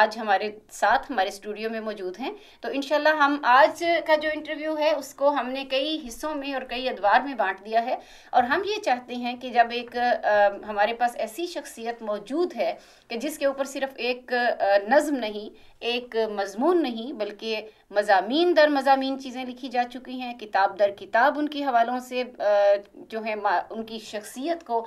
آج ہمارے ساتھ ہمارے اسٹوڈیو میں موجود ہیں. تو انشاءاللہ ہم آج کا جو انٹرویو ہے اس کو ہم نے کئی حصوں میں اور کئی ادوار میں بانٹ دیا ہے, اور ہم یہ چاہتے ہیں کہ جب ایک ہمارے پاس ایسی شخصیت موجود ہے کہ جس کے اوپر صرف ایک نظم نہیں, ایک مضمون نہیں, بلکہ مضامین در مضامین چیزیں لکھی جا چکی ہیں, کتاب در کتاب ان کی حوالوں سے جو ہے ان کی شخصیت کو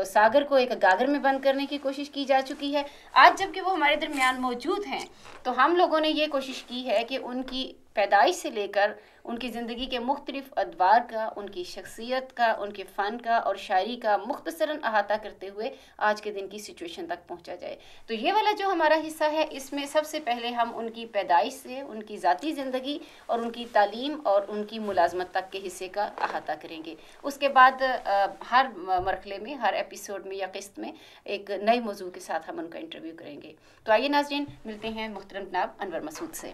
ساگر کو ایک گاگر میں بند کرنے کی کوشش کی جا چکی ہے. آج جب کہ وہ ہمارے درمیان موجود ہیں تو ہم لوگوں نے یہ کوشش کی ہے کہ ان کی پیدائش سے لے کر ان کی زندگی کے مختلف ادوار کا, ان کی شخصیت کا, ان کے فن کا اور شاعری کا مختصراً احاطہ کرتے ہوئے آج کے دن کی سچویشن تک پہنچا جائے. تو یہ والا جو ہمارا حصہ ہے اس میں سب سے پہلے ہم ان کی پیدائش سے ان کی ذاتی زندگی اور ان کی تعلیم اور ان کی ملازمت تک کے حصے کا احاطہ کریں گے. اس کے بعد ہر مرحلے میں, ہر ایپیسوڈ میں یا قسط میں ایک نئے موضوع کے ساتھ ہم ان کا انٹرویو کریں گے. تو آئیے ناظرین, ملتے ہیں محترم جناب انور مسعود سے.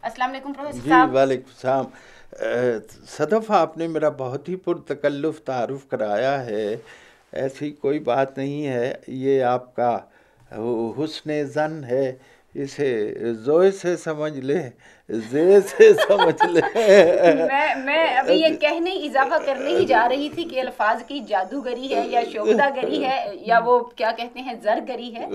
السلام علیکم پروفیسر صاحب. جی وعلیکم السلام. صدف آپ نے میرا بہت ہی پرتکلف تعارف کرایا ہے, ایسی کوئی بات نہیں ہے, یہ آپ کا حسن ظن ہے, اسے زوئے سے سمجھ لے, زے سے سمجھ لے. میں ابھی یہ کہنے اضافہ کرنے ہی جا رہی تھی کہ الفاظ کی جادوگری ہے یا شعبدہ گری ہے یا وہ کیا کہتے ہیں زرگری ہے.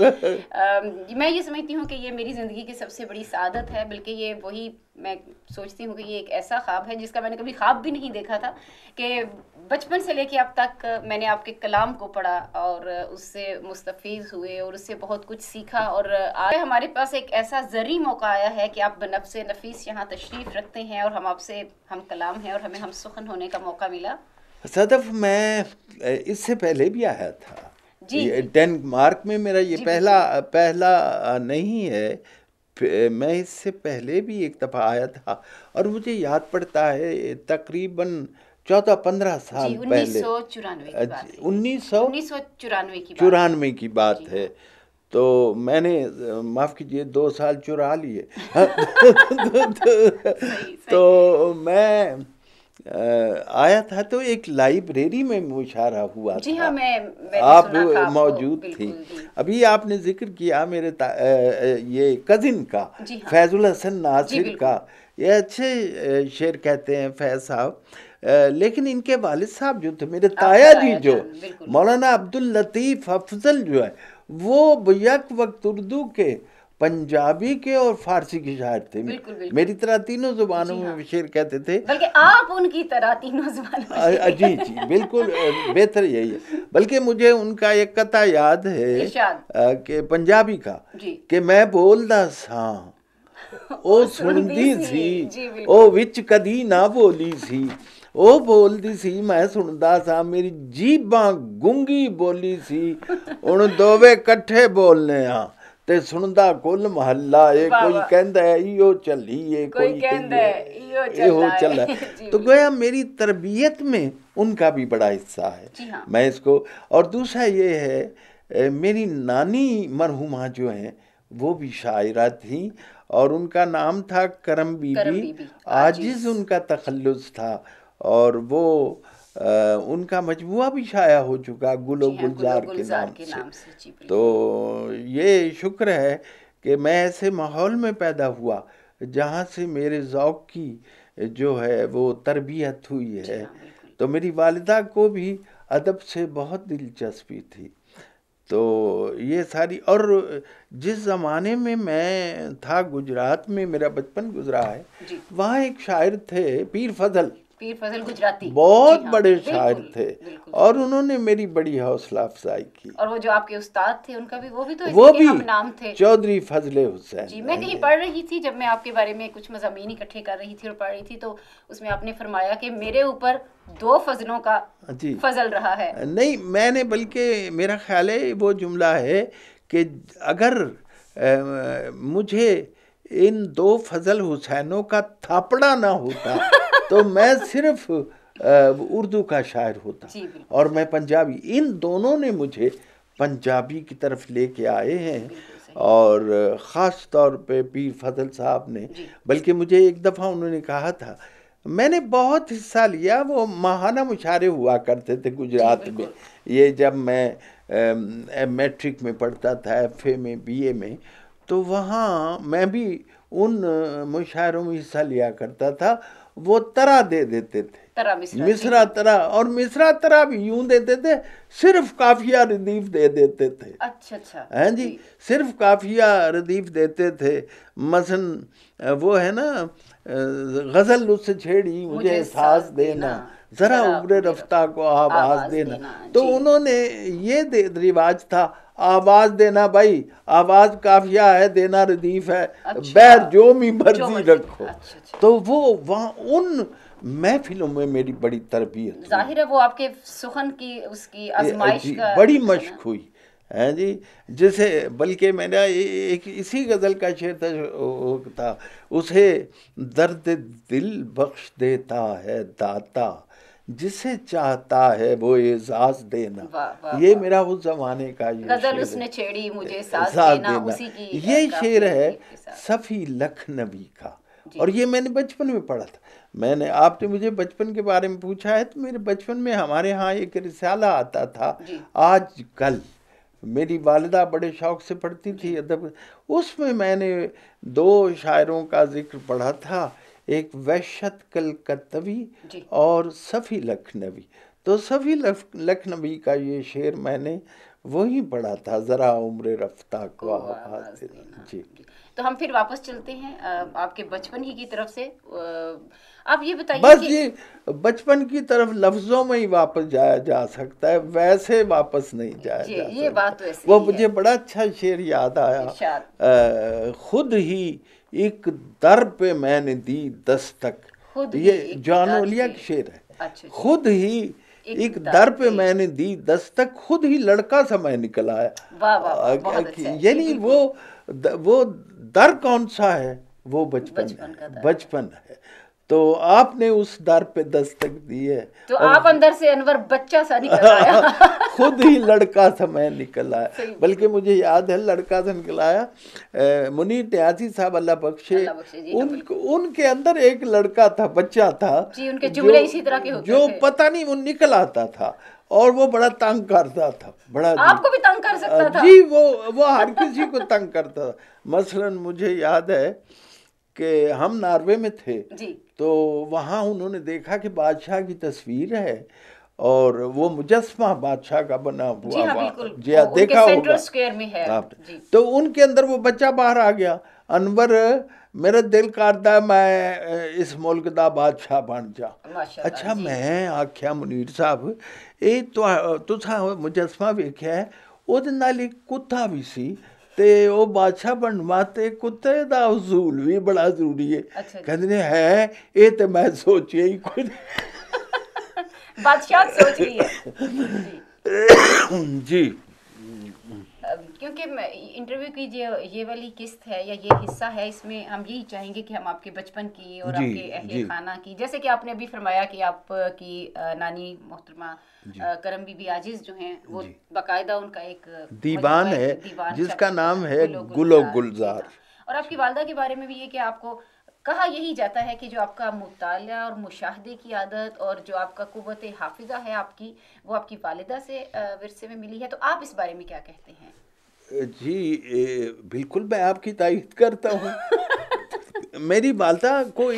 میں یہ سمجھتی ہوں کہ یہ میری زندگی کی سب سے بڑی سعادت ہے, بلکہ یہ وہی میں سوچتی ہوں کہ یہ ایک ایسا خواب ہے جس کا میں نے کبھی خواب بھی نہیں دیکھا تھا کہ بچپن سے لے کے اب تک میں نے آپ کے کلام کو پڑھا اور اس سے مستفیض ہوئے اور اس سے بہت کچھ سیکھا. اور آج ہمارے پاس ایک ایسا زرعی موقع آیا ہے کہ آپ بنفس نفیس یہاں تشریف رکھتے ہیں اور ہم آپ سے ہم کلام ہیں اور ہمیں ہم سخن ہونے کا موقع ملا. صدف میں اس سے پہلے بھی آیا تھا جی, ڈینمارک میں, میرا یہ پہلا نہیں ہے, میں اس سے پہلے بھی ایک دفعہ آیا تھا اور مجھے یاد پڑتا ہے تقریباً 14-15 سال پہلے, 1994 کی بات ہے. تو میں نے معاف کیجئے 2 سال چرا لیے. تو میں آیا تھا تو ایک لائبریری میں مشاعرہ ہوا تھا. جی ہاں, میں آپ موجود تھی. ابھی آپ نے ذکر کیا میرے یہ کزن کا, فیض الحسن ناصر کا, یہ اچھے شعر کہتے ہیں فیض صاحب, لیکن ان کے والد صاحب جو تھے میرے تایا جی, جو مولانا عبداللطیف افضل جو ہے, وہ یک وقت اردو کے, پنجابی کے اور فارسی کے شاعر تھے. میری طرح تینوں زبانوں میں شعر کہتے تھے, بلکہ آپ ان کی طرح تینوں زبانوں میں. جی جی بالکل بہتر یہی ہے. بلکہ مجھے ان کا ایک قطعہ یاد ہے کہ پنجابی کا, کہ میں بولدا ساں او سندی سی, او وچ کدی نہ بولی سی, او بولدی سی میں سندا سا, میری جیباں گونگی بولی سی, ہن دووے کٹھے بولنے ہاں تے سندا کل محلہ اے, کوئی کہندا ہے ایو چلی اے, کوئی کہندا ہے ایو چلا ہے. تو گویا میری تربیت میں ان کا بھی بڑا حصہ ہے. میں اس کو, اور دوسرا یہ ہے میری نانی مرحومہ جو ہیں وہ بھی شاعرہ تھیں اور ان کا نام تھا کرم بی بی, عاجز ان کا تخلص تھا, اور وہ ان کا مجموعہ بھی شائع ہو چکا گل و گلزار کے نام سے. تو یہ شکر ہے کہ میں ایسے ماحول میں پیدا ہوا جہاں سے میرے ذوق کی جو ہے وہ تربیت ہوئی ہے. تو میری والدہ کو بھی ادب سے بہت دلچسپی تھی. تو یہ ساری, اور جس زمانے میں تھا گجرات میں میرا بچپن گزرا ہے, وہاں ایک شاعر تھے پیر فضل گجراتی, بہت بڑے شاعر تھے, اور انہوں نے میری بڑی حوصلہ افزائی کی. اور وہ جو آپ کے استاد تھے ان کا بھی وہ بھی چودھری فضل حسین. جی, میں کہیں پڑھ رہی تھی جب میں آپ کے بارے میں کچھ مضامین اکٹھے کر رہی تھی اور پڑھ رہی تھی, تو اس میں آپ نے فرمایا کہ میرے اوپر 2 فضلوں کا فضل رہا ہے. نہیں, میں نے, بلکہ میرا خیال ہے وہ جملہ ہے کہ اگر مجھے ان 2 فضل حسینوں کا تھاپڑا نہ ہوتا تو میں صرف اردو کا شاعر ہوتا, اور میں پنجابی. ان دونوں نے مجھے پنجابی کی طرف لے کے آئے ہیں, اور خاص طور پہ پیر فضل صاحب نے. بلکہ مجھے ایک دفعہ انہوں نے کہا تھا, میں نے بہت حصہ لیا, وہ ماہانہ مشاعرے ہوا کرتے تھے گجرات میں, یہ جب میں میٹرک میں پڑھتا تھا، ایف اے میں، بی اے میں، تو وہاں میں بھی ان مشاعروں میں حصہ لیا کرتا تھا. وہ طرح دے دیتے تھے، مصرع طرح، اور مصرع طرح بھی یوں دیتے تھے، صرف قافیہ ردیف دے دیتے تھے. اچھا ہاں جی، صرف قافیہ ردیف دیتے تھے. مثلا وہ ہے نا غزل اس سے چھیڑی مجھے احساس دینا، ذرا عمر رفتہ کو آواز دینا. تو انہوں نے یہ رواج تھا، آواز دینا بھائی، آواز قافیہ ہے، دینا ردیف ہے، بیر جو بھی مرضی رکھو. تو وہ وہاں ان محفلوں میں میری بڑی تربیت، ظاہر ہے وہ آپ کے سخن کی اس کی آزمائش کا بڑی مشق ہوئی ہے جی. جیسے بلکہ میرا ایک اسی غزل کا شعر تھا، اسے درد دل بخش دیتا ہے داتا، جسے چاہتا ہے وہ اعزاز دینا. یہ میرا اس زمانے کا یہ غزل اس نے چھیڑی مجھے احساس دینا، اسی کی یہ شعر ہے صفی لکھنوی کا. اور یہ میں نے بچپن میں پڑھا تھا. میں نے، آپ نے مجھے بچپن کے بارے میں پوچھا ہے، تو میرے بچپن میں ہمارے ہاں ایک رسالہ آتا تھا، آج کل. میری والدہ بڑے شوق سے پڑھتی تھی ادب. اس میں نے 2 شاعروں کا ذکر پڑھا تھا، ایک وحشت کلکتوی اور صفی لکھنوی. تو صفی لکھنوی کا یہ شعر میں نے وہی پڑھا تھا، ذرا عمر رفتہ کو آواز دینا. جی. تو ہم پھر واپس چلتے ہیں آپ کے بچپن ہی کی طرف سے. آپ یہ بتائیے، بس یہ بچپن کی طرف لفظوں میں ہی واپس جایا جا سکتا ہے، ویسے واپس نہیں جایا جا سکتا. یہ بات تو ایسے وہ مجھے بڑا اچھا شعر یاد آیا، خود ہی ایک در پہ میں نے دی دستک. یہ جان اولیا کا شعر ہے. خود ہی ایک در پہ میں نے دی دستک، خود ہی لڑکا سا میں نکل آیا. یعنی وہ در کون سا ہے؟ وہ بچپن ہے. تو آپ نے اس در پہ دستک دی ہے، تو آپ اندر سے انور بچہ سا نکل آیا. خود ہی لڑکا سا میں نکل آیا. بلکہ مجھے یاد ہے لڑکا سا نکل آیا، منیر نیازی صاحب اللہ بخشے، ان کے اندر ایک لڑکا تھا، بچہ تھا، ان کے جملے اسی طرح کے ہوتے تھے، جو پتہ نہیں وہ نکل آتا تھا اور وہ بڑا تنگ کرتا تھا. بڑا آپ کو بھی تنگ کر سکتا تھا. جی، وہ ہر کسی کو تنگ کرتا تھا. مثلا مجھے یاد ہے کہ ہم ناروے میں تھے، تو وہاں انہوں نے دیکھا کہ بادشاہ کی تصویر ہے اور وہ مجسمہ بادشاہ کا بنا ہوا. جی ہاں بالکل، جی ہاں، دیکھا ہوگا سینٹرل اسکوائر میں ہے. تو ان کے اندر وہ بچہ باہر آ گیا، انور میرا دل کرتا ہے میں اس ملک دا بادشاہ بن جا. اچھا، میں آکھیا منیر صاحب یہ تساں مجسمہ ویکھیا ہے، وہ نال ایک کتا بھی سی، تے وہ بادشاہ بننے واسطے کتے دا حصول بھی بڑا ضروری ہے. کہندے ہے یہ تے میں سوچیا ہی کوئی بادشاہ سوچ رہی ہے. جی، کیونکہ انٹرویو کی یہ والی قسط ہے یا یہ حصہ ہے، اس میں ہم یہی چاہیں گے کہ ہم آپ کے بچپن کی اور آپ کے اہل خانہ کی، جیسے کہ آپ نے ابھی فرمایا کہ آپ کی نانی محترمہ کرم بی بی عاجز جو ہیں، وہ باقاعدہ ان کا ایک دیوان ہے جس کا نام ہے گل و گلزار. اور آپ کی والدہ کے بارے میں بھی یہ کہ آپ کو کہا یہی جاتا ہے کہ جو آپ کا مطالعہ اور مشاہدے کی عادت اور جو آپ کا قوت حافظہ ہے آپ کی، وہ آپ کی والدہ سے ورثے میں ملی ہے. تو آپ اس بارے میں کیا کہتے ہیں؟ جی بالکل، میں آپ کی تائید کرتا ہوں. میری والدہ کو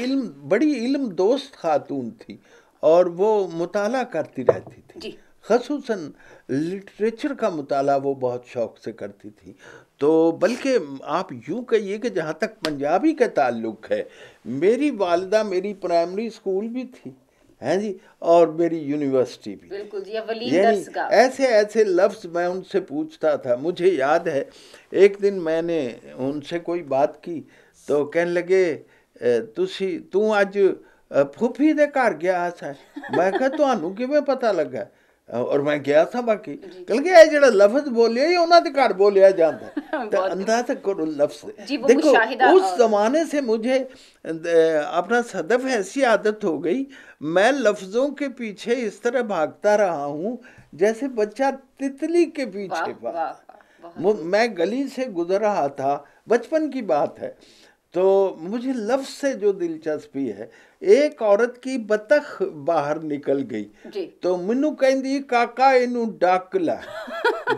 بڑی علم دوست خاتون تھی اور وہ مطالعہ کرتی رہتی تھی. خصوصاً لٹریچر کا مطالعہ وہ بہت شوق سے کرتی تھی. تو بلکہ آپ یوں کہیے کہ جہاں تک پنجابی کا تعلق ہے، میری والدہ میری پرائمری اسکول بھی تھی ہیں جی، اور میری یونیورسٹی بھی. بالکل جی، یعنی ایسے لفظ میں ان سے پوچھتا تھا. مجھے یاد ہے ایک دن میں نے ان سے کوئی بات کی تو کہنے لگے تو اج پھوپھی دے گھر گیا ہے. میں کہا تانوں کیویں پتہ لگا؟ اور میں گیا تھا. باقی کہلگے یہ جڑا لفظ بولیا یہ انہاں دے گھر بولیا جاندا ہے. تو اندازہ کرو لفظ. دیکھو اس زمانے سے مجھے اپنا صدف ایسی عادت ہو گئی، میں لفظوں کے پیچھے اس طرح بھاگتا رہا ہوں جیسے بچہ تتلی کے پیچھے بھاگتا. میں گلی سے گزر رہا تھا، بچپن کی بات ہے، تو مجھے لفظ سے جو دلچسپی ہے، ایک عورت کی بطخ باہر نکل گئی تو منو کہندی کاکا اینو ڈک لے.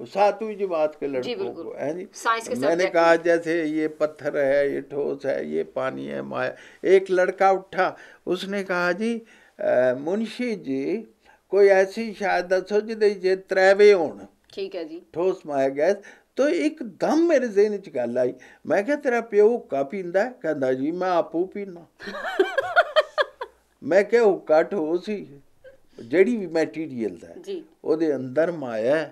7ویں جماعت کے لڑکوں کو ہے جی. میں نے کہا جیسے یہ پتھر ہے، یہ ٹھوس ہے، یہ پانی ہے، مایا. ایک لڑکا اٹھا، اس نے کہا جی منشی جی کوئی ایسی شاید دسو جی تریوے ہون. ٹھیک ہے جی. ٹھوس، مایا، گیس. تو ایک دم میرے ذہن چ گل آئی، میں کہا تیرا پیو حکا پیندا ہے؟ کہندا جی میں آپو پینا. میں کہ حکا ٹھوس ہی جیڑی بھی میٹیریل ہے او دے اندر مایا ہے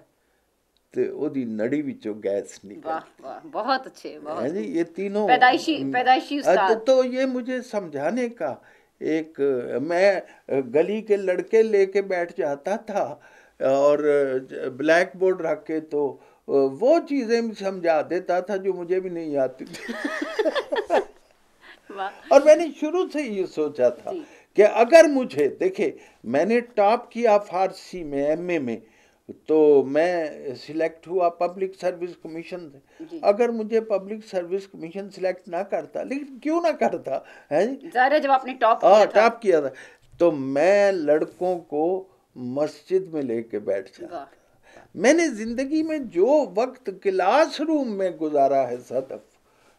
تے او دی نڑی وچوں گیس نکل. واہ بہت اچھے، بہت جی. یہ تینوں پیدائشی استاد. تو یہ مجھے سمجھانے کا ایک، میں گلی کے لڑکے لے کے بیٹھ جاتا تھا اور بلیک بورڈ رکھ کے تو وہ چیزیں سمجھا دیتا تھا جو مجھے بھی نہیں آتی تھی. اور میں نے شروع سے یہ سوچا تھا کہ اگر مجھے، دیکھیں میں نے ٹاپ کیا فارسی میں ایم اے میں، تو میں سلیکٹ ہوا پبلک سروس کمیشن سے. اگر مجھے پبلک سروس کمیشن سلیکٹ نہ کرتا، لیکن کیوں نہ کرتا ہے جب آپ نے ٹاپ کیا تھا، تو میں لڑکوں کو مسجد میں لے کے بیٹھ جاتا. میں نے زندگی میں جو وقت کلاس روم میں گزارا ہے صدف،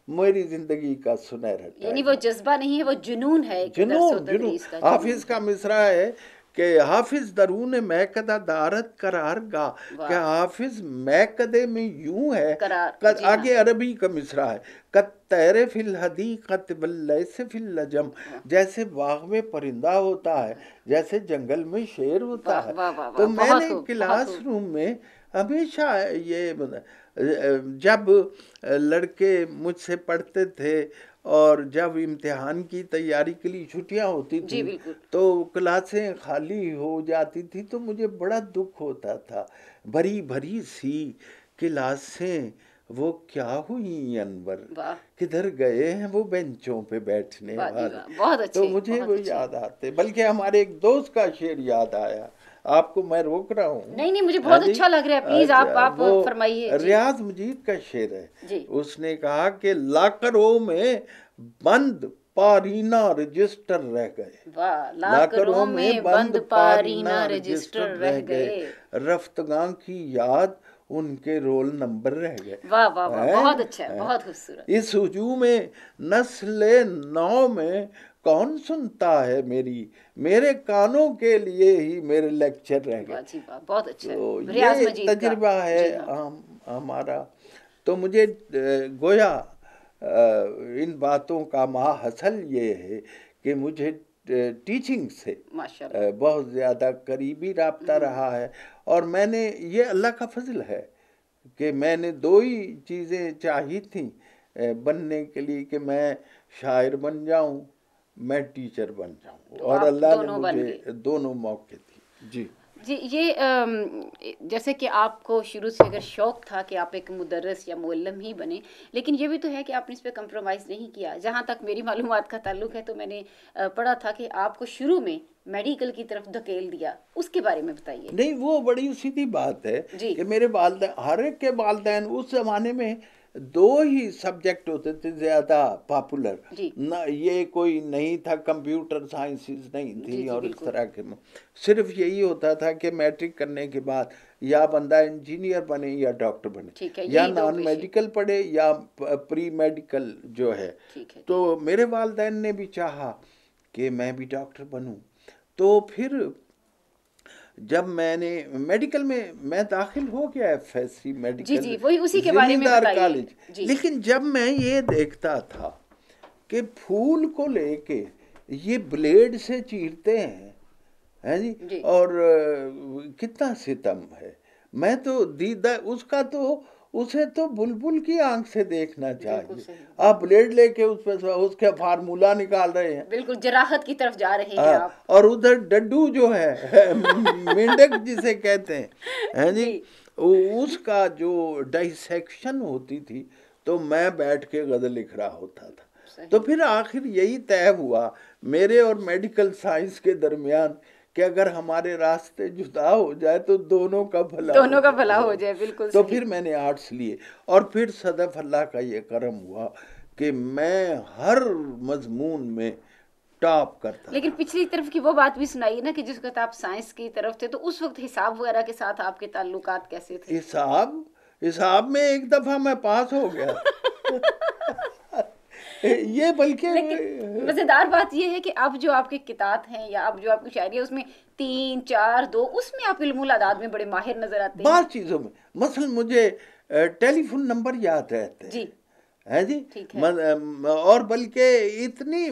میری زندگی کا سنہرا ٹائم. یعنی وہ جذبہ نہیں ہے، وہ جنون ہے. جنون. حافظ کا مصرع ہے کہ حافظ درون میکدہ دارت قرار گا، کہ حافظ میکدے میں یوں ہے. آگے عربی کا مصرع ہے، قد تیر فی الحدیقۃ واللیث فی اللجم، جیسے باغ میں پرندہ ہوتا ہے، جیسے جنگل میں شیر ہوتا ہے. تو میں نے کلاس روم میں ہمیشہ یہ، جب لڑکے مجھ سے پڑھتے تھے اور جب امتحان کی تیاری کے لیے چھٹیاں ہوتی تھی تو کلاسیں خالی ہو جاتی تھی تو مجھے بڑا دکھ ہوتا تھا. بھری بھری سی کلاسیں وہ کیا ہوئی انور، کدھر گئے ہیں وہ بینچوں پہ بیٹھنے والے. تو مجھے وہ یاد آتے. بلکہ ہمارے ایک دوست کا شعر یاد آیا، آپ کو میں روک رہا ہوں. نہیں مجھے بہت اچھا لگ رہا ہے، پلیز آپ فرمائیے. ریاض مجید کا شعر ہے. اس نے کہا کہ لاکروں میں بند پارینہ رجسٹر رہ گئے، لاکروں میں بند پارینہ رجسٹر رہ گئے، رفتگاں کی یاد ان کے رول نمبر رہ گئے. واہ واہ واہ، بہت اچھا، بہت خوبصورت. اس ہجوم نسل نو میں کون سنتا ہے میرے کانوں کے لیے ہی میرے لیکچر رہ گئے. بہت اچھا. یہ تجربہ ہے ہمارا. تو مجھے گویا ان باتوں کا ماحصل یہ ہے کہ مجھے ٹیچنگ سے بہت زیادہ قریبی رابطہ رہا ہے. اور میں نے، یہ اللہ کا فضل ہے کہ میں نے 2 ہی چیزیں چاہی تھیں بننے کے لیے، کہ میں شاعر بن جاؤں، میں ٹیچر بن جاؤں، اور اللہ نے مجھے دونوں موقع دی. جی جی. یہ جیسے کہ آپ کو شروع سے اگر شوق تھا کہ آپ ایک مدرس یا معلم ہی بنے، لیکن یہ بھی تو ہے کہ آپ نے اس پہ کمپرومائز نہیں کیا. جہاں تک میری معلومات کا تعلق ہے تو میں نے پڑھا تھا کہ آپ کو شروع میں میڈیکل کی طرف دھکیل دیا، اس کے بارے میں بتائیے. نہیں، وہ بڑی سیدھی بات ہے کہ میرے والدین، ہر ایک کے والدین اس زمانے میں 2 ہی سبجیکٹ ہوتے تھے زیادہ پاپولر. نہ یہ کوئی نہیں تھا، کمپیوٹر سائنسز نہیں تھی اور اس طرح کے، صرف یہی ہوتا تھا کہ میٹرک کرنے کے بعد یا بندہ انجینئر بنے یا ڈاکٹر بنے، یا نان میڈیکل پڑھے یا پری میڈیکل جو ہے. تو میرے والدین نے بھی چاہا کہ میں بھی ڈاکٹر بنوں. تو پھر جب میں نے میڈیکل میں داخل ہو گیا ایف ایس سی میڈیکل، وہی اسی کے بارے میں کالج. لیکن جب میں یہ دیکھتا تھا کہ پھول کو لے کے یہ بلیڈ سے چیرتے ہیں جی، اور کتنا ستم ہے. میں تو دیدہ اس کا، تو اسے تو بلبل کی آنکھ سے دیکھنا چاہیے. آپ بلیڈ لے کے اس پہ اس کے فارمولا نکال رہے ہیں، بالکل جراحت کی طرف جا رہے ہیں آپ. اور ادھر ڈڈو جو ہے مینڈک جسے کہتے ہیں جی، اس کا جو ڈائسیکشن ہوتی تھی تو میں بیٹھ کے غزل لکھ رہا ہوتا تھا. تو پھر آخر یہی طے ہوا میرے اور میڈیکل سائنس کے درمیان کہ اگر ہمارے راستے جدا ہو جائے تو دونوں کا بھلا ہو جائے. بالکل. تو پھر میں نے آرٹس لیے، اور پھر صدف اللہ کا یہ کرم ہوا کہ میں ہر مضمون میں ٹاپ کرتا. لیکن پچھلی طرف کی وہ بات بھی سنائیے نا کہ جس وقت آپ سائنس کی طرف تھے تو اس وقت حساب وغیرہ کے ساتھ آپ کے تعلقات کیسے تھے؟ حساب میں ایک دفعہ میں پاس ہو گیا. یہ بلکہ مزیدار بات یہ ہے کہ اب جو آپ کے کتاب ہیں یا اب جو آپ کی شاعری ہے اس میں 3 4 2 اس میں آپ علم الاعداد میں بڑے ماہر نظر آتے ہیں. بعض چیزوں میں مثلا مجھے ٹیلی فون نمبر یاد رہتے ہیں. جی ہے جی. اور بلکہ اتنی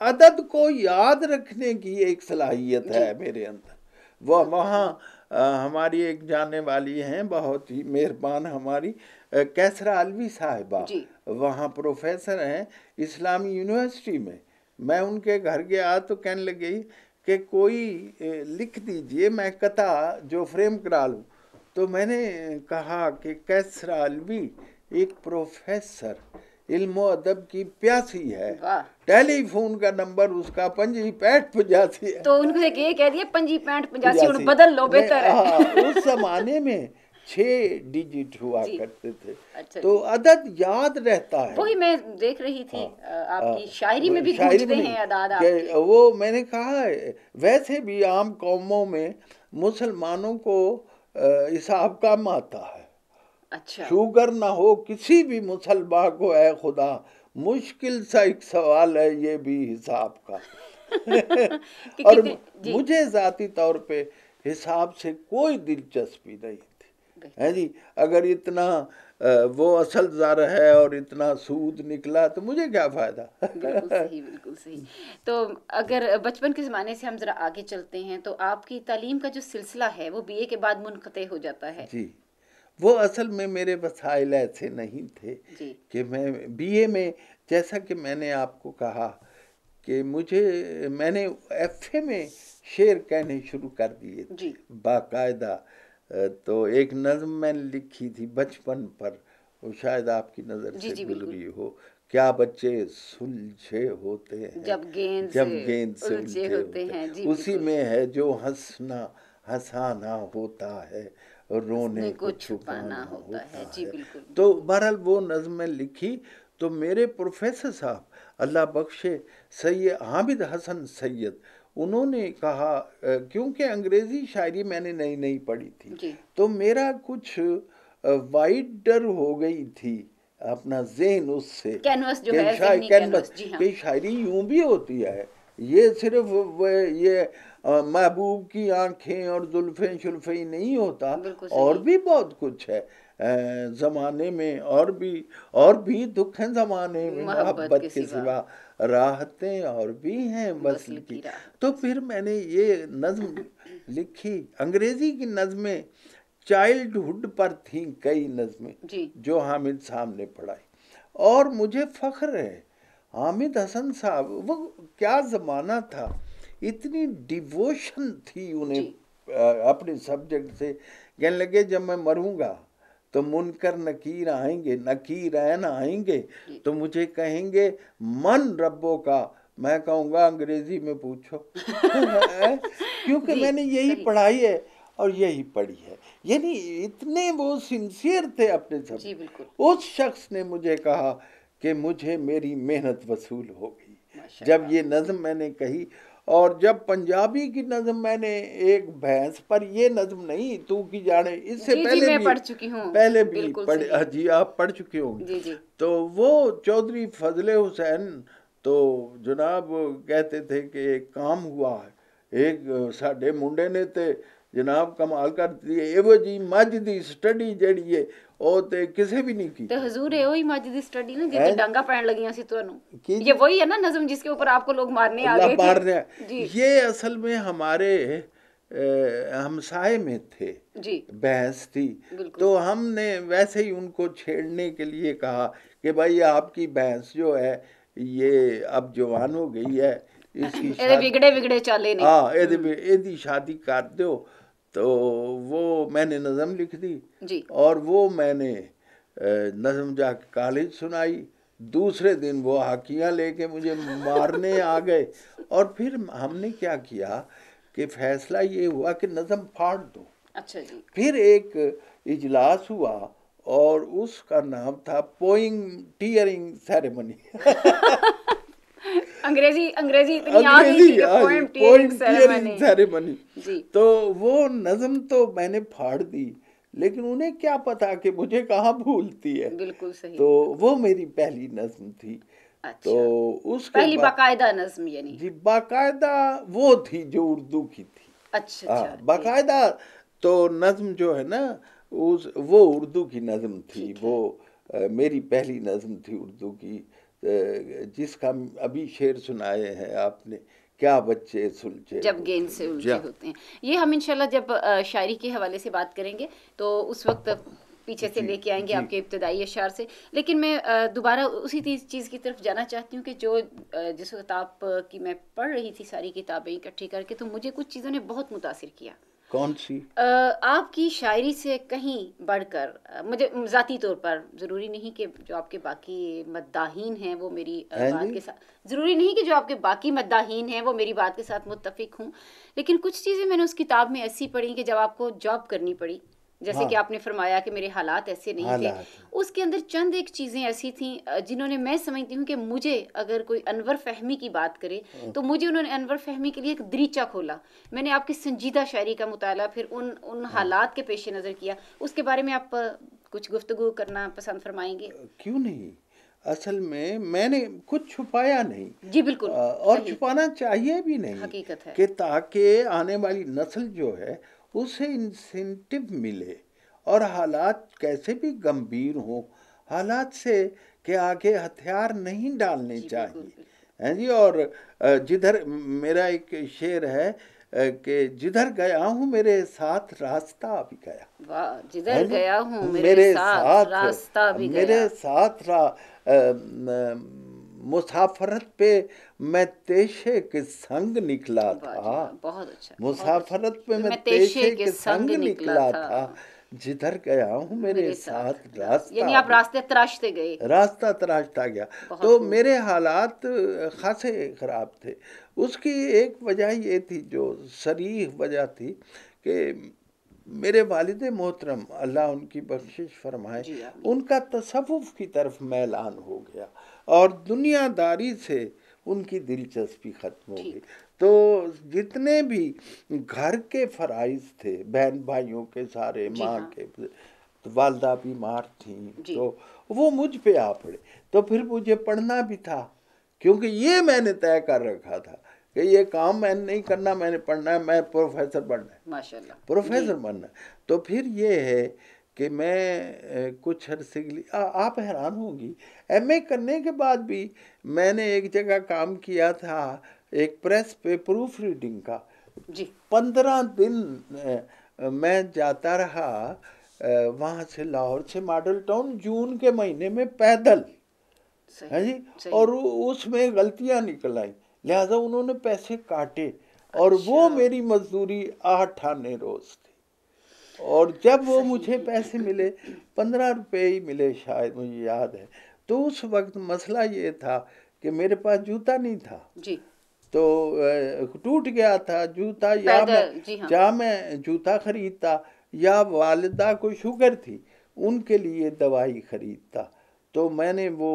عدد کو یاد رکھنے کی ایک صلاحیت ہے میرے اندر. وہ وہاں ہماری ایک جاننے والی ہیں بہت ہی مہربان ہماری کیسرا علوی صاحبہ, وہاں پروفیسر ہیں اسلامی یونیورسٹی میں. میں ان کے گھر گیا تو کہنے لگی کہ کوئی لکھ دیجئے میں قطع جو فریم کرا لوں. تو میں نے کہا کہ کیسرا علوی ایک پروفیسر علم و ادب کی پیاسی ہے, ٹیلی فون کا نمبر اس کا 5585 ہے. تو ان کو یہ کہہ دیا 5585 بدل لو بہتر ہے. اس زمانے میں 6 ڈیجٹ ہوا کرتے تھے. تو عدد یاد رہتا ہے. وہی میں دیکھ رہی تھی آپ کی شاعری میں بھی گونجتے ہیں اعداد. وہ میں نے کہا ویسے بھی عام قوموں میں مسلمانوں کو حساب کم آتا ہے. اچھا. شوگر نہ ہو کسی بھی مسلمان کو اے خدا, مشکل سا ایک سوال ہے یہ بھی حساب کا. اور مجھے ذاتی طور پہ حساب سے کوئی دلچسپی نہیں تھی. ہے جی, اگر اتنا وہ اصل زر ہے اور اتنا سود نکلا تو مجھے کیا فائدہ. بالکل صحیح, بالکل صحیح. تو اگر بچپن کے زمانے سے ہم ذرا آگے چلتے ہیں تو آپ کی تعلیم کا جو سلسلہ ہے وہ BA کے بعد منقطع ہو جاتا ہے. جی, وہ اصل میں میرے وسائل ایسے نہیں تھے کہ میں BA میں, جیسا کہ میں نے آپ کو کہا کہ میں نے FA میں شعر کہنے شروع کر دیے تھے باقاعدہ. تو ایک نظم میں نے لکھی تھی بچپن پر, وہ شاید آپ کی نظر سے گزری ہو. کیا بچے سلجھے ہوتے ہیں جب گیند سے الجھے ہوتے ہیں, اسی میں ہے جو ہنسانا ہوتا ہے, رونے کو چھپانا ہوتا ہے. تو بہرحال وہ نظمیں لکھی. تو میرے پروفیسر صاحب اللہ بخشے سید حامد حسن سید, انہوں نے کہا کیونکہ انگریزی شاعری میں نے نئی پڑھی تھی تو میرا کچھ وائڈر ہو گئی تھی اپنا ذہن اس سے کہ شاعری یوں بھی ہوتی ہے, یہ صرف یہ محبوب کی آنکھیں اور زلفیں شلفیں نہیں ہوتا, اور بھی بہت کچھ ہے زمانے میں, اور بھی دکھ ہیں زمانے میں, محبت کے سوا راحتیں اور بھی ہیں وصل کی. تو پھر میں نے یہ نظم لکھی. انگریزی کی نظمیں چائلڈ ہوڈ پر تھیں کئی نظمیں جو حامد صاحب نے پڑھائی, اور مجھے فخر ہے حامد حسن صاحب, وہ کیا زمانہ تھا, اتنی ڈیووشن تھی انہیں اپنے سبجیکٹ سے. کہنے لگے جب میں مروں گا تو منکر نکیر آئیں گے, نکیر عین آئیں گے, تو مجھے کہیں گے من ربوں کا, میں کہوں گا انگریزی میں پوچھو. کیونکہ میں نے یہی پڑھائی ہے اور یہی پڑھی ہے. یعنی اتنے وہ سنسیئر تھے اپنے سب. اس شخص نے مجھے کہا کہ مجھے میری محنت وصول ہو گئی جب یہ نظم میں نے کہی. اور جب پنجابی کی نظم میں نے ایک بھینس پر, یہ نظم نہیں تو کی جانے, اس سے پہلے بھی جی آپ پڑھ چکی ہوں گی. تو وہ چودھری فضل حسین تو جناب کہتے تھے کہ ایک کام ہوا ہے, ایک ساڈے منڈے نے تے جناب کمال کر دی, ایو جی مجھ دی سٹڈی جڑی ہے او تے کسے بھی نہیں کی. تے حضور ایو ہی مجھ دی سٹڈی نا جتے ڈانگا پڑن لگیاں سی تانوں, یہ وہی ہے نا نظم جس کے اوپر آپ کو لوگ مارنے آ گئے تھے. یہ اصل میں ہمارے ہمسائے میں تھے, بحث تھی, تو ہم نے ویسے ہی ان کو چھیڑنے کے لیے کہا کہ بھائی آپ کی بحث جو ہے یہ اب جوان ہو گئی ہے, اس کی بگڑے چالے نہیں, ہاں ایدی شادی کر دو. تو وہ میں نے نظم لکھ دی, اور وہ میں نے نظم جا کے کالج سنائی. دوسرے دن وہ ہاکیاں لے کے مجھے مارنے آ گئے. اور پھر ہم نے کیا کیا کہ فیصلہ یہ ہوا کہ نظم پھاڑ دو. پھر ایک اجلاس ہوا اور اس کا نام تھا پوئنگ ٹیئرنگ سیریمنی. انگریزی اتنی آ گئی تھی کہ پوئم سیریمنی. تو وہ نظم تو میں نے پھاڑ دی، لیکن انہیں کیا پتا کہ مجھے کہاں بھولتی ہے. بالکل صحیح. تو وہ میری پہلی نظم تھی. تو اس پہلی باقاعدہ نظم یعنی جی باقاعدہ وہ تھی جو اردو کی تھی. اچھا باقاعدہ تو نظم جو ہے نا وہ اردو کی نظم تھی. وہ میری پہلی نظم تھی اردو کی، جس کا ابھی شعر سنائے ہیں آپ نے، کیا بچے سلجھے جب گیند سے الجھے ہوتے ہیں. یہ ہم انشاءاللہ جب شاعری کے حوالے سے بات کریں گے تو اس وقت پیچھے سے لے کے آئیں گے آپ کے ابتدائی اشعار سے. لیکن میں دوبارہ اسی چیز کی طرف جانا چاہتی ہوں کہ جس کتاب کی میں پڑھ رہی تھی ساری کتابیں اکٹھی کر کے، تو مجھے کچھ چیزوں نے بہت متاثر کیا. کون سی؟ آپ کی شاعری سے کہیں بڑھ کر مجھے ذاتی طور پر، ضروری نہیں کہ جو آپ کے باقی مداحین ہیں وہ میری بات کے ساتھ، ضروری نہیں کہ جو آپ کے باقی مداحین ہیں وہ میری بات کے ساتھ متفق ہوں، لیکن کچھ چیزیں میں نے اس کتاب میں ایسی پڑھی کہ جب آپ کو جاب کرنی پڑی، جیسے کہ آپ نے فرمایا کہ میرے حالات ایسے نہیں تھے، اس کے اندر چند ایک چیزیں ایسی تھیں جنہوں نے، میں سمجھتی ہوں کہ مجھے اگر کوئی انور فہمی کی بات کرے تو مجھے انہوں نے انور فہمی کے لیے ایک دریچہ کھولا. میں نے آپ کی سنجیدہ شاعری کا مطالعہ پھر ان حالات کے پیش نظر کیا. اس کے بارے میں آپ کچھ گفتگو کرنا پسند فرمائیں گے؟ کیوں نہیں. اصل میں نے کچھ چھپایا نہیں. جی بالکل. اور چھپانا چاہیے بھی نہیں. حقیقت ہے کہ تاکہ آنے والی نسل جو ہے اسے انسینٹو ملے، اور حالات کیسے بھی گمبھیر ہوں، حالات سے کہ آگے ہتھیار نہیں ڈالنے چاہیے. جی اور جدھر میرا ایک شعر ہے کہ جدھر گیا ہوں میرے ساتھ راستہ بھی گیا. جدھر گیا ہوں میرے ساتھ راستہ بھی گیا. میرے ساتھ مسافرت پہ میں تیشے کے سنگ نکلا تھا. بہت اچھا. مسافرت پہ میں تیشے کے سنگ نکلا تھا، جدھر گیا ہوں میرے ساتھ راستہ، یعنی آپ راستے تراشتے گئے، راستہ تراشتا گیا. تو میرے حالات خاصے خراب تھے. اس کی ایک وجہ یہ تھی، جو صریح وجہ تھی، کہ میرے والد محترم اللہ ان کی بخشش فرمائے، ان کا تصوف کی طرف میلان ہو گیا اور دنیا داری سے ان کی دلچسپی ختم ہو گئی. تو جتنے بھی گھر کے فرائض تھے، بہن بھائیوں کے سارے، ماں کے، والدہ بیمار تھیں، تو وہ مجھ پہ آ پڑے. تو پھر مجھے پڑھنا بھی تھا، کیونکہ یہ میں نے طے کر رکھا تھا کہ یہ کام میں نے نہیں کرنا، میں نے پڑھنا ہے، میں پروفیسر بننا ہے، ماشاءاللہ پروفیسر بننا ہے. تو پھر یہ ہے کہ میں کچھ عرصے کے لیے، آپ حیران ہوں گی، ایم اے کرنے کے بعد بھی میں نے ایک جگہ کام کیا تھا، ایک پریس پہ پروف ریڈنگ کا. 15 دن میں جاتا رہا وہاں سے، لاہور سے ماڈل ٹاؤن، جون کے مہینے میں پیدل. جی اور اس میں غلطیاں نکل آئیں، لہذا انہوں نے پیسے کاٹے، اور وہ میری مزدوری 8 آنے روز تھی. اور جب وہ مجھے پیسے ملے 15 روپے ہی ملے شاید، مجھے یاد ہے. تو اس وقت مسئلہ یہ تھا کہ میرے پاس جوتا نہیں تھا، تو ٹوٹ گیا تھا جوتا، یا میں جوتا خریدتا، یا والدہ کو شوگر تھی ان کے لیے دوائی خریدتا. تو میں نے وہ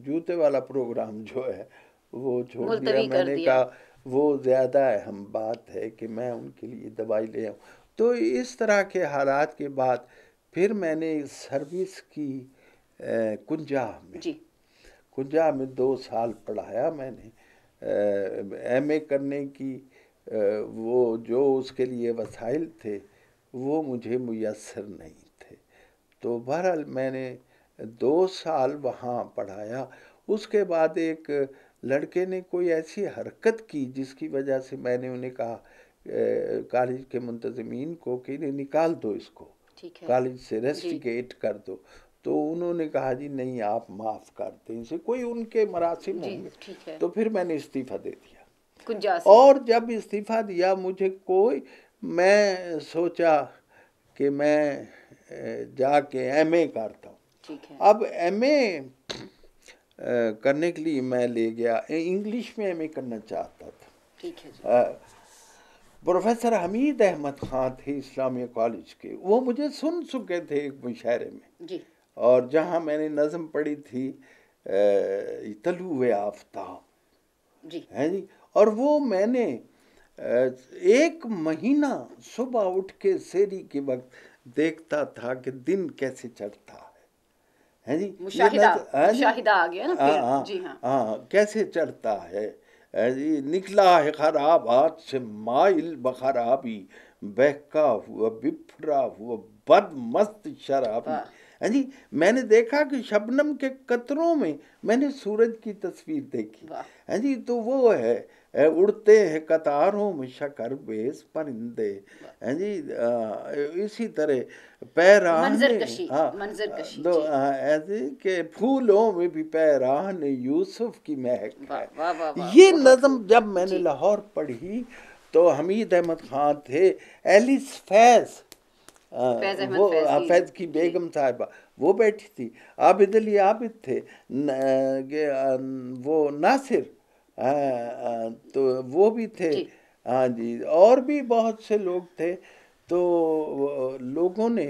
جوتے والا پروگرام جو ہے وہ چھوڑ دیا. میں نے کہا وہ زیادہ اہم بات ہے کہ میں ان کے لیے دوائی لے آؤں. تو اس طرح کے حالات کے بعد پھر میں نے سروس کی کنجا میں 2 سال پڑھایا میں نے. ایم اے کرنے کی وہ جو اس کے لیے وسائل تھے وہ مجھے میسر نہیں تھے. تو بہرحال میں نے 2 سال وہاں پڑھایا. اس کے بعد ایک لڑکے نے کوئی ایسی حرکت کی جس کی وجہ سے میں نے انہیں کہا کالج کے منتظمین کو کہ انہیں نکال دو، اس کو کالج سے ریسٹیگیٹ کر دو. تو انہوں نے کہا جی نہیں، آپ معاف کر دیں اسے، کوئی ان کے مراسم ہوں گے. تو پھر میں نے استعفیٰ دے دیا. اور جب استعفیٰ دیا مجھے میں سوچا کہ میں جا کے ایم اے کرتا ہوں. اب ایم اے کرنے کے لیے میں لے گیا، انگلش میں ایم اے کرنا چاہتا تھا. پروفیسر حمید احمد خان تھے اسلامیہ کالج کے، وہ مجھے سن چکے تھے ایک مشاعرے میں، اور جہاں میں نے نظم پڑھی تھی طلوع آفتاب، ہے جی. اور وہ میں نے 1 مہینہ صبح اٹھ کے سحری کے وقت دیکھتا تھا کہ دن کیسے چڑھتا ہے جی. مشاہدہ آ گیا نا پھر. جی ہاں کیسے چڑھتا ہے جی. نکلا ہے خرابات سے مائل بخرابی، بہکا ہوا بپھرا ہوا بد مست شرابی. جی میں نے دیکھا کہ شبنم کے قطروں میں نے سورج کی تصویر دیکھی. جی تو وہ ہے اڑتے ہیں قطاروں میں شکر بیز پرندے. جی اسی طرح پیراہن ایسے کہ پھولوں میں بھی پیراہن یوسف کی مہک ہے. یہ نظم جب میں نے لاہور پڑھی تو حمید احمد خان تھے، ایلس فیض کی بیگم صاحبہ وہ بیٹھی تھی، عابد علی عابد تھے، وہ ناصر تو وہ بھی تھے. ہاں جی اور بھی بہت سے لوگ تھے. تو لوگوں نے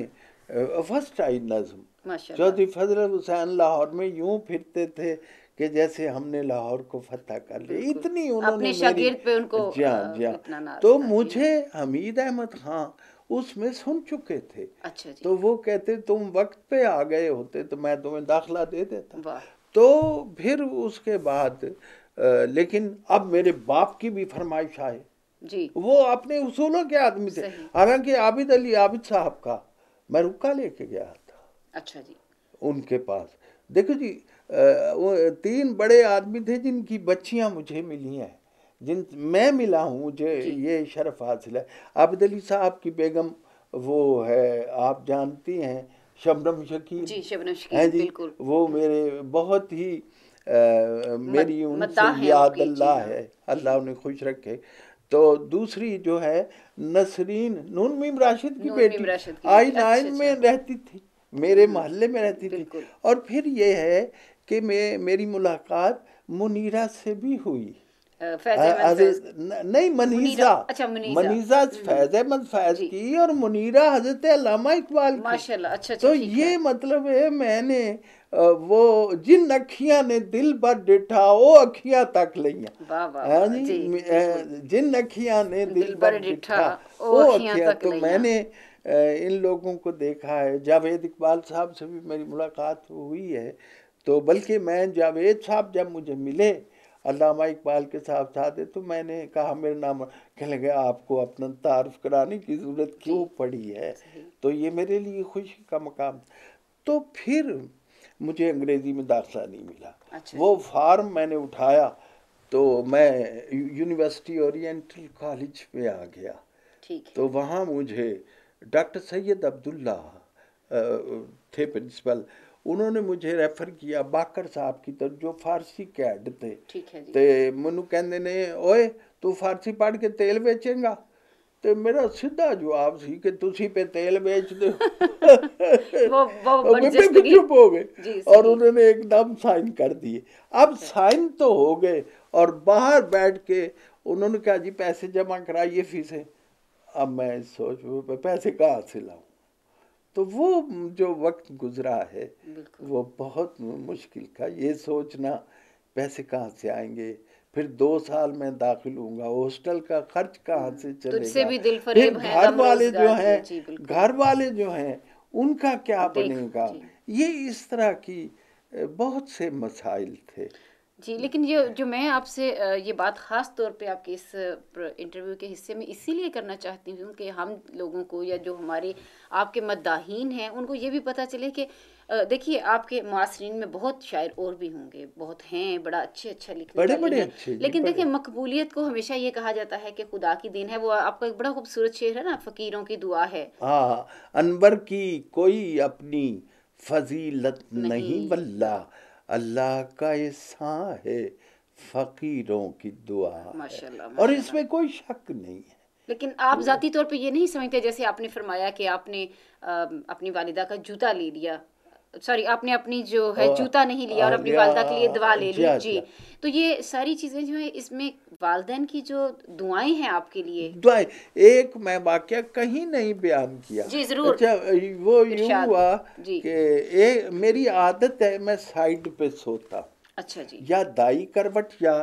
فرسٹ آئی نظم چودھری فضل حسین لاہور میں یوں پھرتے تھے کہ جیسے ہم نے لاہور کو فتح کر لیا. اتنی انہوں نے میری تو مجھے حمید احمد خان اس میں سن چکے تھے. تو وہ کہتے تم وقت پہ آ گئے ہوتے تو میں تمہیں داخلہ دے دیتا. تو پھر اس کے بعد لیکن اب میرے باپ کی بھی فرمائش آئے. وہ اپنے اصولوں کے آدمی تھے. حالانکہ عابد علی عابد صاحب کا میں رکا لے کے گیا تھا ان کے پاس. دیکھو جی 3 بڑے آدمی تھے جن کی بچیاں مجھے ملی ہیں، جن میں ملا ہوں، مجھے یہ شرف حاصل ہے. عابد علی صاحب کی بیگم وہ ہے آپ جانتی ہیں شبنم شکیل ہے جی. وہ میرے بہت ہی میری ان سے یاد اللہ ہے، اللہ انہیں خوش رکھے. تو دوسری جو ہے نسرین نون میم راشد کی بیٹی I9 میں رہتی تھی، میرے محلے میں رہتی تھی. اور پھر یہ ہے کہ میری ملاقات منیرہ سے بھی ہوئی. نہیں منیزہ فیض احمد فیض کی اور منیرہ حضرت علامہ اقبال کی. تو یہ مطلب ہے میں نے وہ جن اکھیاں نے دل بر ڈٹھا وہ اکھیاں تک لئیاں، جن اکھیاں نے دل بر ڈٹھا وہ اکھیاں. تو میں نے ان لوگوں کو دیکھا ہے. جاوید اقبال صاحب سے بھی میری ملاقات ہوئی ہے. تو بلکہ میں جاوید صاحب جب مجھے ملے علامہ اقبال کے صاحب تھے تو میں نے کہا میرے نام کہنے لگے آپ کو اپنا تعارف کرانے کی ضرورت کیوں پڑی ہے. تو یہ میرے لیے خوشی کا مقام. تو پھر مجھے انگریزی میں داخلہ نہیں ملا. وہ فارم میں نے اٹھایا تو میں یونیورسٹی اورینٹل کالج میں آ گیا. تو وہاں مجھے ڈاکٹر سید عبداللہ تھے پرنسپل. انہوں نے مجھے ریفر کیا باکر صاحب کی طرف جو فارسی کیڈ تھے. تے منو کہندے نے اوئے تو فارسی پڑھ کے تیل بیچیں گا. تو میرا سیدھا جواب سی کہ تسی پہ تیل بیچ دو. چپ ہو گئے اور انہوں نے ایک دم سائن کر دیے. اب سائن تو ہو گئے اور باہر بیٹھ کے انہوں نے کہا جی پیسے جمع کرائیے فیسیں. اب میں سوچ پیسے کہاں سے لاؤں. تو وہ جو وقت گزرا ہے وہ بہت مشکل تھا. یہ سوچنا پیسے کہاں سے آئیں گے. پھر 2 سال میں داخل ہوں گا، ہاسٹل کا خرچ کہاں سے چلے گا. پھر گھر والے جو ہیں ان کا کیا بنے گا. یہ اس طرح کی بہت سے مسائل تھے. جی لیکن جو میں آپ سے یہ بات خاص طور پہ آپ کے اس انٹرویو کے حصے میں اسی لیے کرنا چاہتی ہوں کہ ہم لوگوں کو یا جو ہمارے آپ کے مداحین ہیں ان کو یہ بھی پتہ چلے کہ دیکھیے آپ کے معاصرین میں بہت شاعر اور بھی ہوں گے، بہت ہیں بڑا اچھا لکھنے والے ہیں، لیکن دیکھیں مقبولیت کو ہمیشہ یہ کہا جاتا ہے کہ خدا کی دین ہے. وہ آپ کا ایک بڑا خوبصورت شعر ہے نا، فقیروں کی دعا ہے. انور کی کوئی اپنی فضیلت نہیں واللہ، اللہ کا احسان ہے فقیروں کی دعا ہے. اور اس میں کوئی شک نہیں ہے. لیکن آپ ذاتی طور پہ یہ نہیں سمجھتے جیسے آپ نے فرمایا کہ آپ نے اپنی والدہ کا جوتا لے لیا، سوری آپ نے اپنی جو ہے جوتا نہیں لیا اور اپنی والدہ کے لیے دعا لے لی. جی تو یہ ساری چیزیں جو ہیں اس میں والدین کی جو دعائیں ہیں آپ کے لیے. دعائیں ایک میں واقعہ کہیں نہیں بیان کیا. جی ضرور. اچھا وہ یوں ہوا کہ میری عادت ہے میں سائیڈ پہ سوتا. اچھا جی. یا دائی کروٹ یا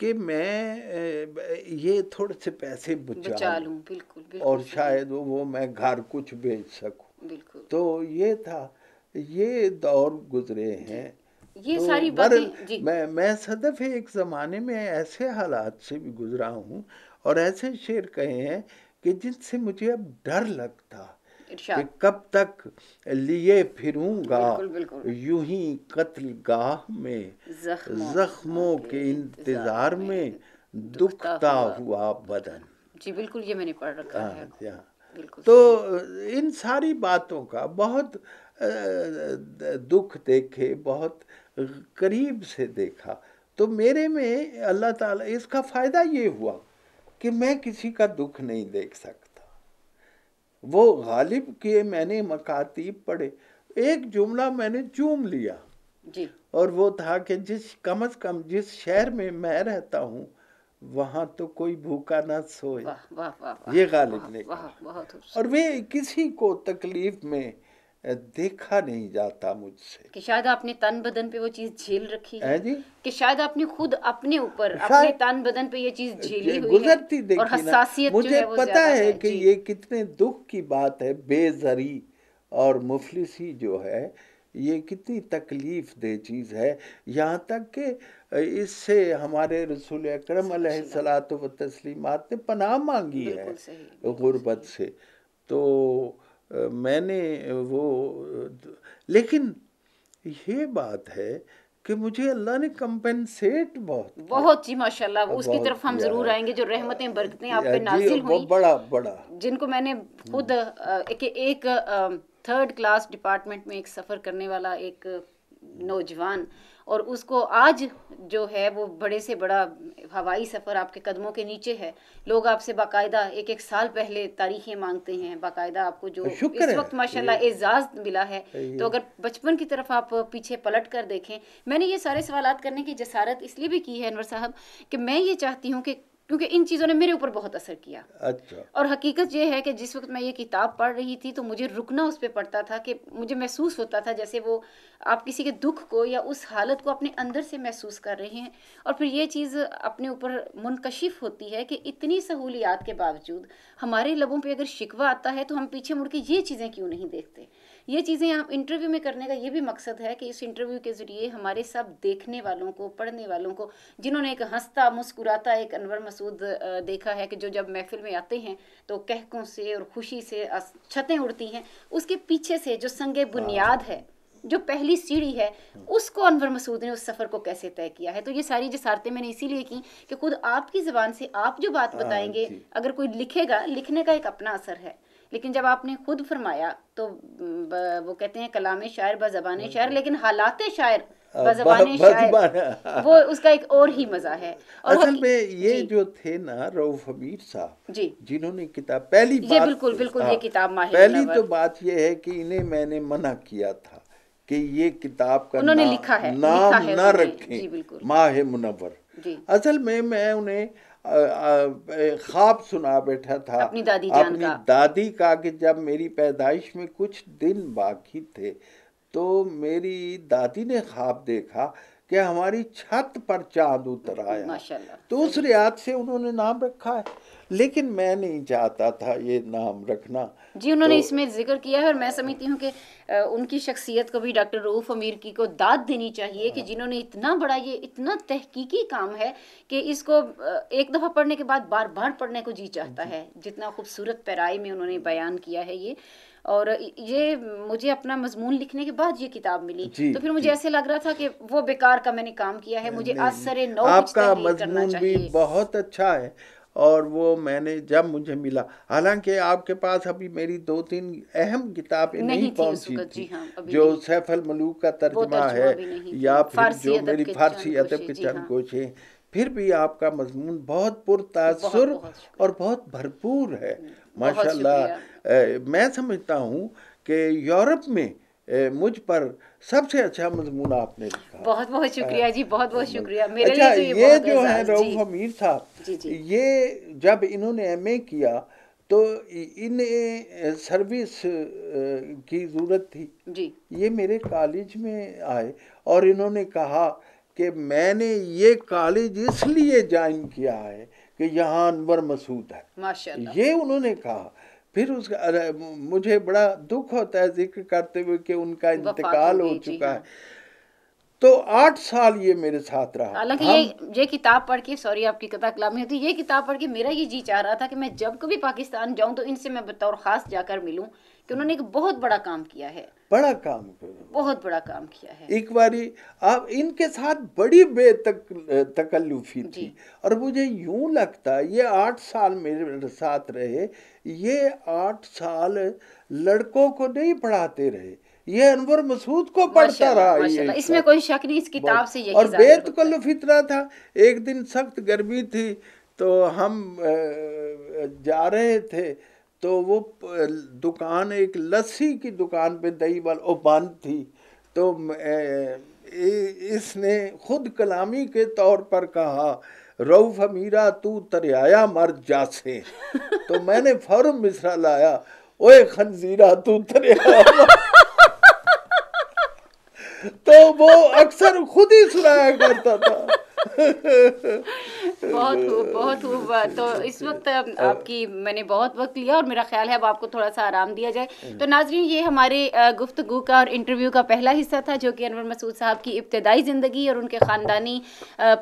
کہ میں یہ تھوڑے سے پیسے بچا لوں، بالکل اور شاید وہ میں گھر کچھ بیچ سکوں، بالکل. تو یہ تھا، یہ دور گزرے ہیں. یہ ساری باتیں جی میں صدف ایک زمانے میں ایسے حالات سے بھی گزرا ہوں اور ایسے شعر کہے ہیں کہ جن سے مجھے اب ڈر لگتا کہ کب تک لیے پھروں گا یوں ہی قتل گاہ میں زخموں کے انتظار میں دکھتا ہوا بدن. جی بالکل، یہ میں نے پڑھ رکھا ہے. تو ان ساری باتوں کا بہت دکھ دیکھے، بہت قریب سے دیکھا، تو میرے میں اللہ تعالیٰ اس کا فائدہ یہ ہوا کہ میں کسی کا دکھ نہیں دیکھ سکتا. وہ غالب کے میں نے مکاتیب پڑھے، ایک جملہ میں نے چوم لیا جی، اور وہ تھا کہ کم از کم جس شہر میں میں رہتا ہوں وہاں تو کوئی بھوکا نہ سوئے. یہ غالب نے کہا. اور وہ کسی کو تکلیف میں دیکھا نہیں جاتا مجھ سے. کہ شاید آپ نے تن بدن پہ وہ چیز جھیل رکھی ہے، کہ شاید آپ نے خود اپنے اوپر اپنے تن بدن پہ یہ چیز جھیلی ہوئی گزرتی ہے، دیکھی اور حساسیت مجھے پتا ہے کہ یہ کتنے دکھ کی بات ہے. بے زری اور مفلسی جو ہے یہ کتنی تکلیف دہ چیز ہے، یہاں تک کہ اس سے ہمارے رسول اکرم علیہ الصلاۃ والتسلیمات نے پناہ مانگی ہے غربت سے. تو میں نے وہ، لیکن یہ بات ہے کہ مجھے اللہ نے کمپنسیٹ بہت جی ماشاءاللہ، اس کی طرف ہم ضرور آئیں گے. جو رحمتیں برکتیں آپ پہ نازل ہوئیں، بڑا جن کو میں نے خود ایک 3rd کلاس ڈپارٹمنٹ میں ایک سفر کرنے والا ایک نوجوان، اور اس کو آج جو ہے وہ بڑے سے بڑا ہوائی سفر آپ کے قدموں کے نیچے ہے. لوگ آپ سے باقاعدہ ایک سال پہلے تاریخیں مانگتے ہیں، باقاعدہ آپ کو جو اس وقت ماشاءاللہ اعزاز ملا ہے. تو اگر بچپن کی طرف آپ پیچھے پلٹ کر دیکھیں، میں نے یہ سارے سوالات کرنے کی جسارت اس لیے بھی کی ہے انور صاحب کہ میں یہ چاہتی ہوں کہ کیونکہ ان چیزوں نے میرے اوپر بہت اثر کیا. اور حقیقت یہ ہے کہ جس وقت میں یہ کتاب پڑھ رہی تھی تو مجھے رکنا اس پہ پڑتا تھا کہ مجھے محسوس ہوتا تھا جیسے وہ آپ کسی کے دکھ کو یا اس حالت کو اپنے اندر سے محسوس کر رہے ہیں. اور پھر یہ چیز اپنے اوپر منکشف ہوتی ہے کہ اتنی سہولیات کے باوجود ہمارے لبوں پہ اگر شکوہ آتا ہے تو ہم پیچھے مڑ کے یہ چیزیں کیوں نہیں دیکھتے. یہ چیزیں آپ انٹرویو میں کرنے کا یہ بھی مقصد ہے کہ اس انٹرویو کے ذریعے ہمارے سب دیکھنے والوں کو، پڑھنے والوں کو، جنہوں نے ایک ہنستا مسکراتا ایک انور مسعود دیکھا ہے کہ جو جب محفل میں آتے ہیں تو کہکوں سے اور خوشی سے چھتیں اڑتی ہیں، اس کے پیچھے سے جو سنگ بنیاد ہے، جو پہلی سیڑھی ہے، اس کو انور مسعود نے اس سفر کو کیسے طے کیا ہے. تو یہ ساری جسارتیں میں نے اسی لیے کی کہ خود آپ کی زبان سے آپ جو بات بتائیں گے، اگر کوئی لکھے گا، لکھنے کا ایک اپنا اثر ہے، لیکن جب آپ نے خود فرمایا تو وہ کہتے ہیں کلام شاعر بزبان شاعر، لیکن حالات شاعر بزبان شاعر، وہ اس کا ایک اور ہی مزہ ہے. اور اصل میں یہ جو تھے نا رؤوف امیر صاحب، جنہوں نے کتاب پہلی بات، بالکل یہ کتاب ماہ پہلی تو بات یہ ہے کہ انہیں میں نے منع کیا تھا کہ یہ کتاب کا نام نہ رکھیں ماہ منور. اصل میں انہیں خواب سنا بیٹھا تھا اپنی دادی کا کہ جب میری پیدائش میں کچھ دن باقی تھے تو میری دادی نے خواب دیکھا کہ ہماری چھت پر چاند اتر آیا، تو اس ریاض سے انہوں نے نام رکھا ہے. لیکن میں نہیں چاہتا تھا یہ نام رکھنا. جی انہوں نے اس میں ذکر کیا ہے، اور میں سمجھتی ہوں کہ ان کی شخصیت کو بھی ڈاکٹر رؤوف امیر کی کو داد دینی چاہیے کہ جنہوں نے اتنا بڑا، یہ اتنا تحقیقی کام ہے کہ اس کو ایک دفعہ پڑھنے کے بعد بار بار پڑھنے کو جی چاہتا ہے. جتنا خوبصورت پیرائی میں انہوں نے بیان کیا ہے یہ، اور یہ مجھے اپنا مضمون لکھنے کے بعد یہ کتاب ملی تو پھر مجھے ایسے لگ رہا تھا کہ وہ بیکار کا میں نے کام کیا ہے، مجھے آج سرے نو آپ کا مضمون بھی بہت اچھا ہے. اور وہ میں نے جب مجھے ملا، حالانکہ آپ کے پاس ابھی میری 2-3 اہم کتابیں نہیں پہنچی تھی، جو سیف الملوک کا ترجمہ ہے یا پھر جو میری فارسی ادب کے چند کوشیں، پھر بھی آپ کا مضمون بہت پرتاثر اور بہت بھرپور ہے ماشاءاللہ. میں سمجھتا ہوں کہ یورپ میں مجھ پر سب سے اچھا مضمون آپ نے لکھا. بہت بہت شکریہ جی، بہت بہت شکریہ. اچھا یہ جو ہے رؤوف امیر صاحب، یہ جب انہوں نے ایم اے کیا تو انہیں سروس کی ضرورت تھی. یہ میرے کالج میں آئے اور انہوں نے کہا کہ میں نے یہ کالج اس لیے جوائن کیا ہے کہ یہاں انور مسعود ہے، ماشاءاللہ، یہ انہوں نے کہا۔ پھر اس مجھے بڑا دکھ ہوتا ہے ذکر کرتے ہوئے کہ ان کا انتقال ہو چکا ہے۔ تو 8 سال یہ میرے ساتھ رہا۔ حالانکہ یہ کتاب پڑھ کے، سوری آپ کی قطع کلامی ہوتی، یہ کتاب پڑھ کے میرا یہ جی چاہ رہا تھا کہ میں جب کبھی پاکستان جاؤں تو ان سے میں بطور خاص جا کر ملوں، کہ انہوں نے ایک بہت بڑا کام کیا ہے، بڑا کام کیا، بہت بڑا کام کیا ہے۔ ایک باری آپ ان کے ساتھ بڑی بے تکلفی تھی، اور مجھے یوں لگتا یہ 8 سال میرے ساتھ رہے، یہ 8 سال لڑکوں کو نہیں پڑھاتے رہے، یہ انور مسعود کو پڑھتا رہا۔ اس میں کوئی شک نہیں، اس کتاب سے یہی اور ظاہر بے ہوتا ہے۔ تکلف اتنا تھا، ایک دن سخت گرمی تھی تو ہم جا رہے تھے، تو وہ دکان ایک لسی کی دکان پہ دہی والا وہ بند تھی، تو اس نے خود کلامی کے طور پر کہا رؤف امیرہ تو تریایا مر جاسے، تو میں نے فوراً مصرع لایا اوے خنزیرہ تو تریایا مر، تو وہ اکثر خود ہی سنایا کرتا تھا۔ بہت خوب، بہت خوب۔ تو اس وقت آپ کی میں نے بہت وقت لیا، اور میرا خیال ہے اب آپ کو تھوڑا سا آرام دیا جائے۔ تو ناظرین، یہ ہمارے گفتگو کا اور انٹرویو کا پہلا حصہ تھا، جو کہ انور مسعود صاحب کی ابتدائی زندگی اور ان کے خاندانی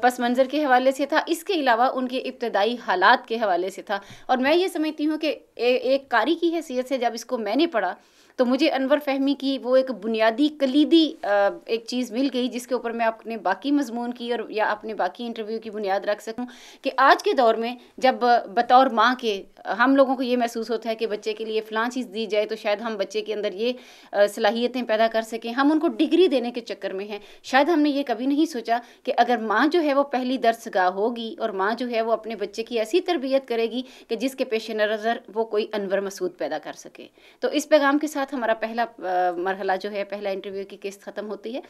پس منظر کے حوالے سے تھا، اس کے علاوہ ان کے ابتدائی حالات کے حوالے سے تھا۔ اور میں یہ سمجھتی ہوں کہ ایک قاری کی حیثیت سے جب اس کو میں نے پڑھا تو مجھے انور فہمی کی وہ ایک بنیادی کلیدی ایک چیز مل گئی، جس کے اوپر میں اپنے باقی مضمون کی اور یا اپنے باقی انٹرویو کی بنیاد رکھ سکوں، کہ آج کے دور میں جب بطور ماں کے ہم لوگوں کو یہ محسوس ہوتا ہے کہ بچے کے لیے فلاں چیز دی جائے تو شاید ہم بچے کے اندر یہ صلاحیتیں پیدا کر سکیں، ہم ان کو ڈگری دینے کے چکر میں ہیں۔ شاید ہم نے یہ کبھی نہیں سوچا کہ اگر ماں جو ہے وہ پہلی درس گاہ ہوگی، اور ماں جو ہے وہ اپنے بچے کی ایسی تربیت کرے گی کہ جس کے پیش نظر وہ کوئی انور مسعود پیدا کر سکے۔ تو اس پیغام کے ساتھ ہمارا پہلا مرحلہ جو ہے، پہلا انٹرویو کی قسط ختم ہوتی ہے۔